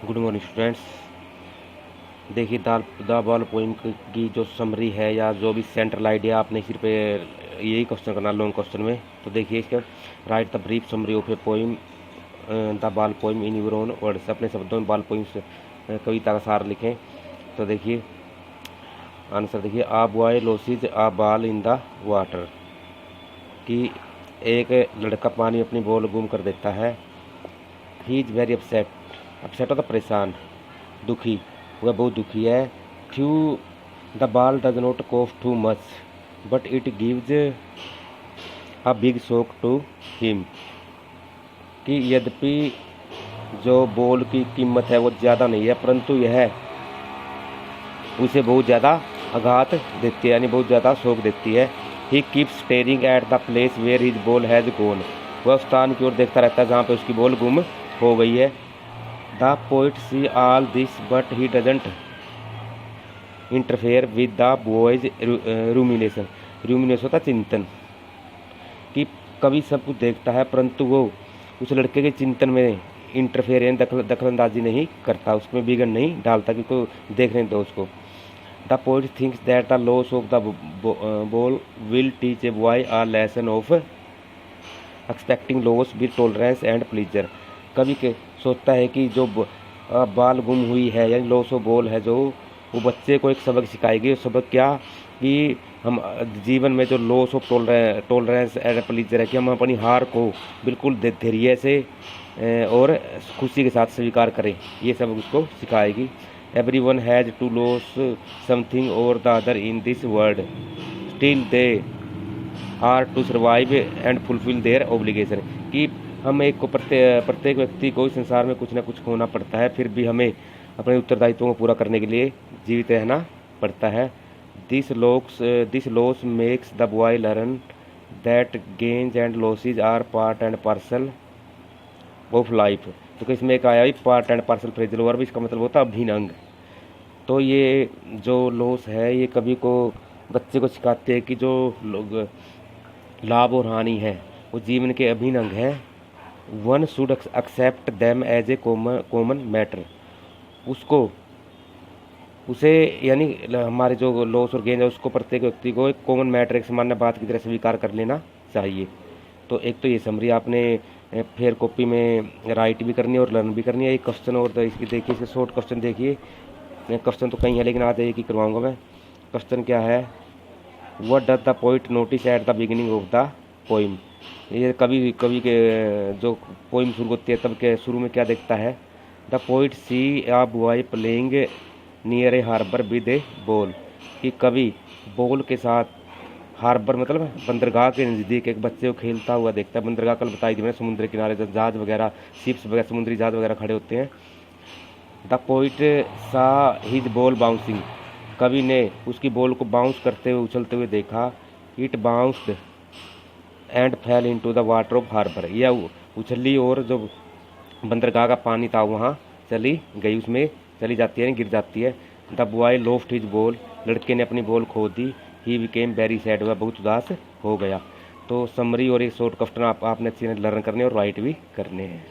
Good morning students. देखिए the ball poem की जो समरी है या जो भी सेंट्रल आइडिया आपने सिर्फ यही क्वेश्चन करना लॉन्ग क्वेश्चन में। तो देखिए इसका right the brief summary of A poem the ball poem in your own words. अपने शब्दों में बॉल पोइम कविता का सार लिखें। तो देखिए आंसर देखिए a boy loses a ball in the water, कि एक लड़का पानी में अपनी बॉल गुम कर देता है। He is very upset, upset होता परेशान, दुखी, वह बहुत दुखी है। Few the ball does not कॉफ too much but it gives a big shock to him, कि यद्यपि जो बॉल की कीमत है वो ज़्यादा नहीं है परंतु यह उसे बहुत ज़्यादा आघात देती है, यानी बहुत ज़्यादा शौक देती है। He keeps staring at the place where his ball has gone, वह उस स्थान की ओर देखता रहता है जहाँ पे उसकी बॉल गुम हो गई है। The poet see all this but he doesn't interfere with the boy's rumination, rumination होता चिंतन, कि कवि सब कुछ देखता है परंतु वो उस लड़के के चिंतन में इंटरफेयर यानी दखलंदाजी नहीं करता, उसमें विघन नहीं डालता, क्योंकि देखने दो उसको। The poet thinks that the loss of the ball will teach a boy a lesson of expecting loss with tolerance and pleaser, कवि के सोचता है कि जो बॉल गुम हुई है यानी लॉस ऑफ बॉल है, जो वो बच्चे को एक सबक सिखाएगी। सबक क्या, कि हम जीवन में जो loss of tolerance and pleaser है, कि हम अपनी हार को बिल्कुल धैर्य से और खुशी के साथ स्वीकार करें, ये सब उसको सिखाएगी। Everyone has to loss something और the other in this world, still they are to survive and fulfil their obligation, कि हम एक को प्रत्येक व्यक्ति को इस संसार में कुछ ना कुछ खोना पड़ता है, फिर भी हमें अपने उत्तरदायित्वों को पूरा करने के लिए जीवित रहना पड़ता है। This loss makes the boy learn that gains and losses are part and parcel of life. तो इसमें एक आया part and parcel phrasal verb, इसका मतलब होता है अभिन्न अंग। तो ये जो लॉस है ये कभी को बच्चे को सिखाते हैं कि जो लोग लाभ और हानि है वो जीवन के अभिन्न अंग है। One should accept them as a common matter, उसे यानी हमारे जो लॉस और गेन है उसको प्रत्येक व्यक्ति को एक कॉमन मैटर, एक सामान्य बात की तरह स्वीकार कर लेना चाहिए। तो एक तो ये समरी आपने फिर कॉपी में राइट भी करनी है और लर्न भी करनी है। एक क्वेश्चन और तो इसकी देखिए, इसके शॉर्ट क्वेश्चन देखिए। क्वेश्चन तो कहीं है लेकिन आज एक ही करवाऊंगा मैं। क्वेश्चन क्या है, what does the poet notice at the beginning of the poem, ये कवि के जो पोइम शुरू होती है तब के शुरू में क्या देखता है। The poet see a boy playing near a harbour with a ball, कि कवि बॉल के साथ हार्बर मतलब बंदरगाह के नज़दीक एक बच्चे को खेलता हुआ देखता है। बंदरगाह कल बताई थी मैंने, समुद्र किनारे जब जहाज वगैरह शिप्स वगैरह समुद्री जहाज वगैरह खड़े होते हैं। द पोइट सा हिज बॉल बाउंसिंग, कवि ने उसकी बॉल को बाउंस करते हुए उछलते हुए देखा। It bounced and fell into the water of harbour, यह उछली और जो बंदरगाह का पानी था वहाँ चली गई, उसमें चली जाती है, गिर जाती है। The boy loft his ball, लड़के ने अपनी बॉल खो दी। ही बिकेम वेरी सैड, वह बहुत उदास हो गया। तो समरी और एक शॉर्ट क्वेश्चन आपने अच्छी लर्न करने और राइट भी करने हैं।